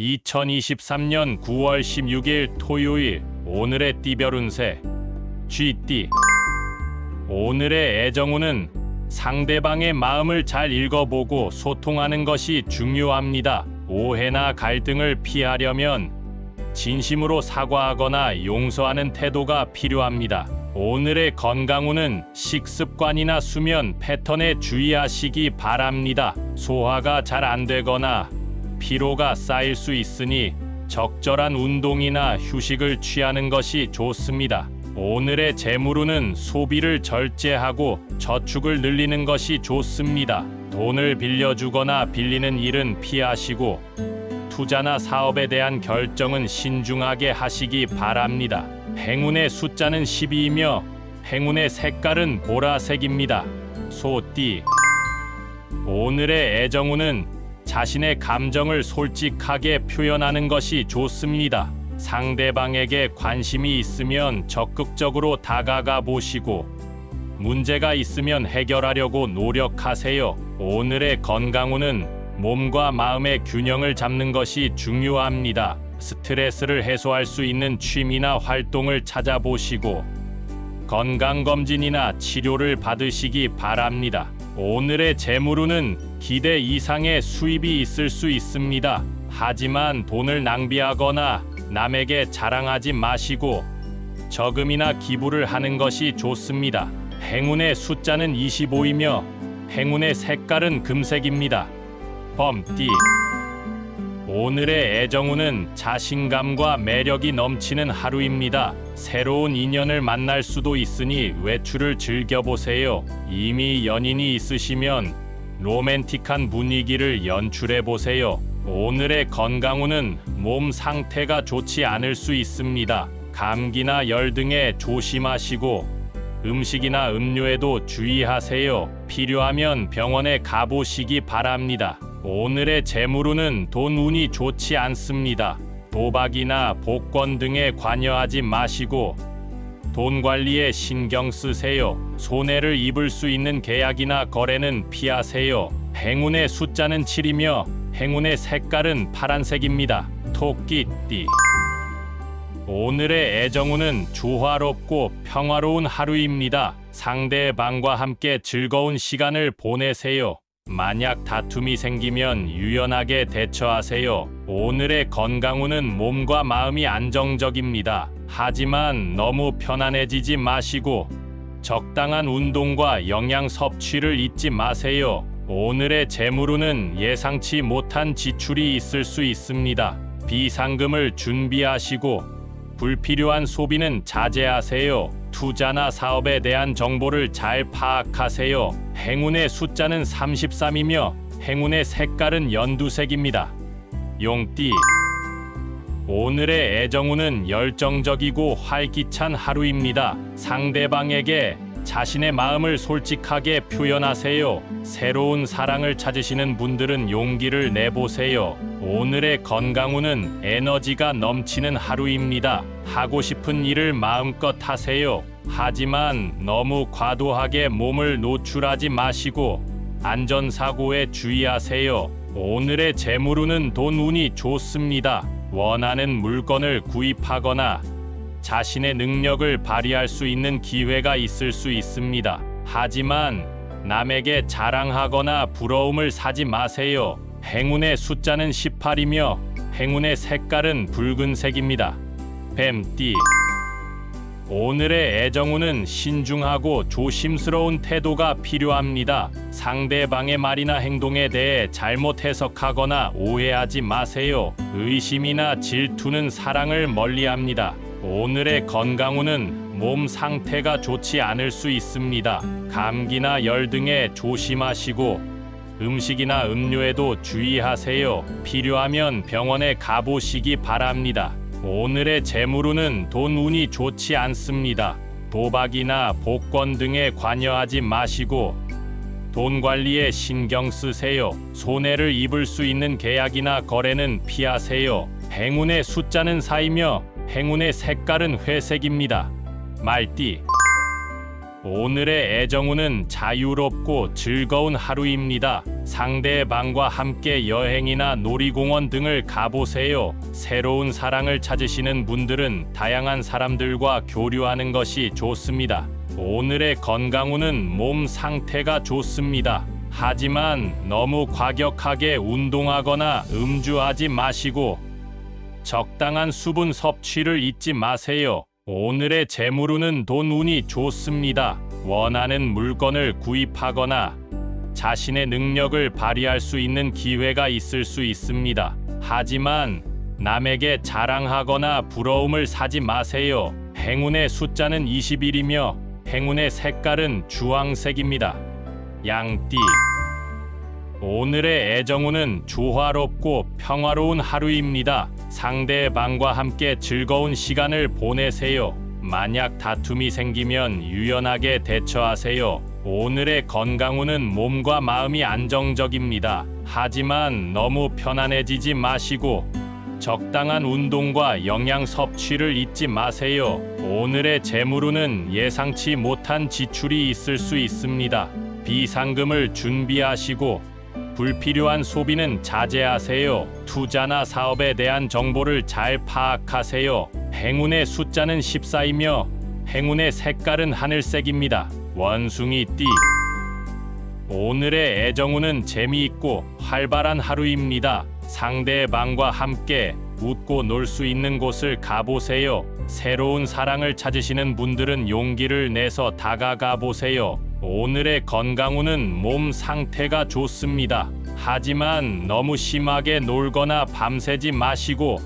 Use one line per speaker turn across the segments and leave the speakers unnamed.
2023년 9월 16일 토요일. 오늘의 띠별 운세 쥐띠. 오늘의 애정운은 상대방의 마음을 잘 읽어보고 소통하는 것이 중요합니다. 오해나 갈등을 피하려면 진심으로 사과하거나 용서하는 태도가 필요합니다. 오늘의 건강운은 식습관이나 수면 패턴에 주의하시기 바랍니다. 소화가 잘 안 되거나 피로가 쌓일 수 있으니 적절한 운동이나 휴식을 취하는 것이 좋습니다. 오늘의 재물운은 소비를 절제하고 저축을 늘리는 것이 좋습니다. 돈을 빌려주거나 빌리는 일은 피하시고 투자나 사업에 대한 결정은 신중하게 하시기 바랍니다. 행운의 숫자는 12이며 행운의 색깔은 보라색입니다. 소띠. 오늘의 애정운은 자신의 감정을 솔직하게 표현하는 것이 좋습니다. 상대방에게 관심이 있으면 적극적으로 다가가 보시고 문제가 있으면 해결하려고 노력하세요. 오늘의 건강운은 몸과 마음의 균형을 잡는 것이 중요합니다. 스트레스를 해소할 수 있는 취미나 활동을 찾아보시고 건강검진이나 치료를 받으시기 바랍니다. 오늘의 재물운은 기대 이상의 수입이 있을 수 있습니다. 하지만 돈을 낭비하거나 남에게 자랑하지 마시고 저금이나 기부를 하는 것이 좋습니다. 행운의 숫자는 25이며 행운의 색깔은 금색입니다. 범띠. 오늘의 애정운은 자신감과 매력이 넘치는 하루입니다. 새로운 인연을 만날 수도 있으니 외출을 즐겨보세요. 이미 연인이 있으시면 로맨틱한 분위기를 연출해보세요. 오늘의 건강운은 몸 상태가 좋지 않을 수 있습니다. 감기나 열 등에 조심하시고 음식이나 음료에도 주의하세요. 필요하면 병원에 가보시기 바랍니다. 오늘의 재물운은 돈 운이 좋지 않습니다. 도박이나 복권 등에 관여하지 마시고 돈 관리에 신경 쓰세요. 손해를 입을 수 있는 계약이나 거래는 피하세요. 행운의 숫자는 7이며 행운의 색깔은 파란색입니다. 토끼띠. 오늘의 애정운은 조화롭고 평화로운 하루입니다. 상대방과 함께 즐거운 시간을 보내세요. 만약 다툼이 생기면 유연하게 대처하세요. 오늘의 건강운은 몸과 마음이 안정적입니다. 하지만 너무 편안해지지 마시고 적당한 운동과 영양 섭취를 잊지 마세요. 오늘의 재물운은 예상치 못한 지출이 있을 수 있습니다. 비상금을 준비하시고 불필요한 소비는 자제하세요. 투자나 사업에 대한 정보를 잘 파악하세요. 행운의 숫자는 33이며 행운의 색깔은 연두색입니다. 용띠. 오늘의 애정운은 열정적이고 활기찬 하루입니다. 상대방에게 자신의 마음을 솔직하게 표현하세요. 새로운 사랑을 찾으시는 분들은 용기를 내보세요. 오늘의 건강운은 에너지가 넘치는 하루입니다. 하고 싶은 일을 마음껏 하세요. 하지만 너무 과도하게 몸을 노출하지 마시고 안전사고에 주의하세요. 오늘의 재물운은 돈 운이 좋습니다. 원하는 물건을 구입하거나 자신의 능력을 발휘할 수 있는 기회가 있을 수 있습니다. 하지만 남에게 자랑하거나 부러움을 사지 마세요. 행운의 숫자는 18이며 행운의 색깔은 붉은색입니다. 뱀띠. 오늘의 애정운은 신중하고 조심스러운 태도가 필요합니다. 상대방의 말이나 행동에 대해 잘못 해석하거나 오해하지 마세요. 의심이나 질투는 사랑을 멀리합니다. 오늘의 건강운은 몸 상태가 좋지 않을 수 있습니다. 감기나 열 등에 조심하시고 음식이나 음료에도 주의하세요. 필요하면 병원에 가보시기 바랍니다. 오늘의 재물운은 돈 운이 좋지 않습니다. 도박이나 복권 등에 관여하지 마시고 돈 관리에 신경 쓰세요. 손해를 입을 수 있는 계약이나 거래는 피하세요. 행운의 숫자는 4이며 행운의 색깔은 회색입니다. 말띠. 오늘의 애정운은 자유롭고 즐거운 하루입니다. 상대방과 함께 여행이나 놀이공원 등을 가보세요. 새로운 사랑을 찾으시는 분들은 다양한 사람들과 교류하는 것이 좋습니다. 오늘의 건강운은 몸 상태가 좋습니다. 하지만 너무 과격하게 운동하거나 음주하지 마시고 적당한 수분 섭취를 잊지 마세요. 오늘의 재물운은 돈운이 좋습니다. 원하는 물건을 구입하거나 자신의 능력을 발휘할 수 있는 기회가 있을 수 있습니다. 하지만 남에게 자랑하거나 부러움을 사지 마세요. 행운의 숫자는 21이며 행운의 색깔은 주황색입니다. 양띠. 오늘의 애정운은 조화롭고 평화로운 하루입니다. 상대방과 함께 즐거운 시간을 보내세요. 만약 다툼이 생기면 유연하게 대처하세요. 오늘의 건강운은 몸과 마음이 안정적입니다. 하지만 너무 편안해지지 마시고 적당한 운동과 영양 섭취를 잊지 마세요. 오늘의 재물운은 예상치 못한 지출이 있을 수 있습니다. 비상금을 준비하시고 불필요한 소비는 자제하세요. 투자나 사업에 대한 정보를 잘 파악하세요. 행운의 숫자는 14이며 행운의 색깔은 하늘색입니다. 원숭이띠. 오늘의 애정운은 재미있고 활발한 하루입니다. 상대방과 함께 웃고 놀 수 있는 곳을 가보세요. 새로운 사랑을 찾으시는 분들은 용기를 내서 다가가 보세요. 오늘의 건강운은 몸 상태가 좋습니다. 하지만 너무 심하게 놀거나 밤새지 마시고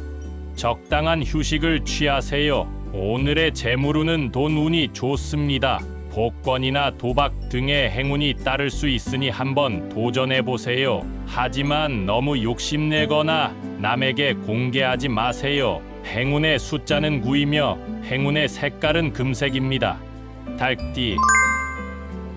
적당한 휴식을 취하세요. 오늘의 재물운은 돈운이 좋습니다. 복권이나 도박 등의 행운이 따를 수 있으니 한번 도전해 보세요. 하지만 너무 욕심내거나 남에게 공개하지 마세요. 행운의 숫자는 9이며 행운의 색깔은 금색입니다. 달띠.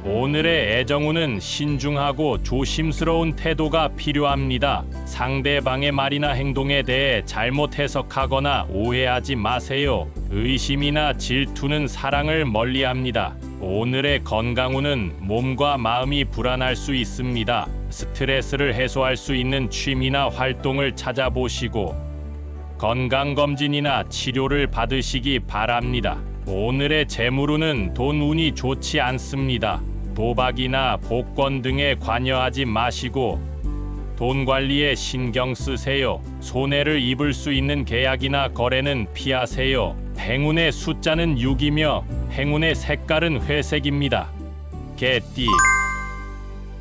오늘의 애정운은 신중하고 조심스러운 태도가 필요합니다. 상대방의 말이나 행동에 대해 잘못 해석하거나 오해하지 마세요. 의심이나 질투는 사랑을 멀리합니다. 오늘의 건강운은 몸과 마음이 불안할 수 있습니다. 스트레스를 해소할 수 있는 취미나 활동을 찾아보시고 건강검진이나 치료를 받으시기 바랍니다. 오늘의 재물운은 돈운이 좋지 않습니다. 도박이나 복권 등에 관여하지 마시고 돈 관리에 신경 쓰세요. 손해를 입을 수 있는 계약이나 거래는 피하세요. 행운의 숫자는 6이며 행운의 색깔은 회색입니다. 개띠.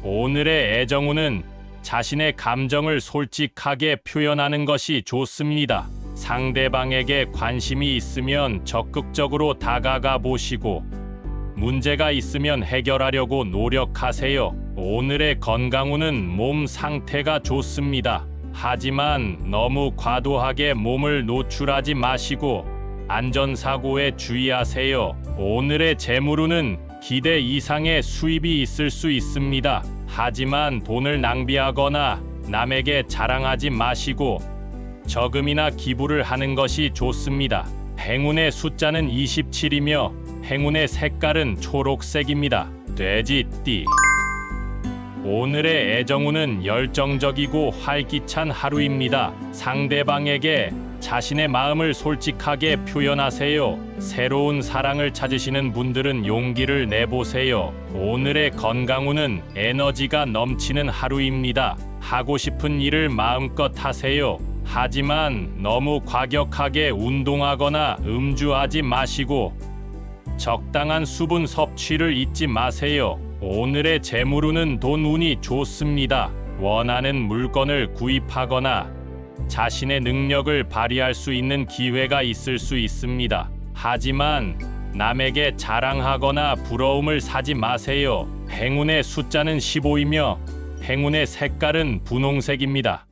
오늘의 애정운은 자신의 감정을 솔직하게 표현하는 것이 좋습니다. 상대방에게 관심이 있으면 적극적으로 다가가 보시고 문제가 있으면 해결하려고 노력하세요. 오늘의 건강운은 몸 상태가 좋습니다. 하지만 너무 과도하게 몸을 노출하지 마시고 안전사고에 주의하세요. 오늘의 재물운은 기대 이상의 수입이 있을 수 있습니다. 하지만 돈을 낭비하거나 남에게 자랑하지 마시고 저금이나 기부를 하는 것이 좋습니다. 행운의 숫자는 27이며 행운의 색깔은 초록색입니다. 돼지띠. 오늘의 애정운은 열정적이고 활기찬 하루입니다. 상대방에게 자신의 마음을 솔직하게 표현하세요. 새로운 사랑을 찾으시는 분들은 용기를 내보세요. 오늘의 건강운은 에너지가 넘치는 하루입니다. 하고 싶은 일을 마음껏 하세요. 하지만 너무 과격하게 운동하거나 음주하지 마시고 적당한 수분 섭취를 잊지 마세요. 오늘의 재물운은 돈운이 좋습니다. 원하는 물건을 구입하거나 자신의 능력을 발휘할 수 있는 기회가 있을 수 있습니다. 하지만 남에게 자랑하거나 부러움을 사지 마세요. 행운의 숫자는 15이며 행운의 색깔은 분홍색입니다.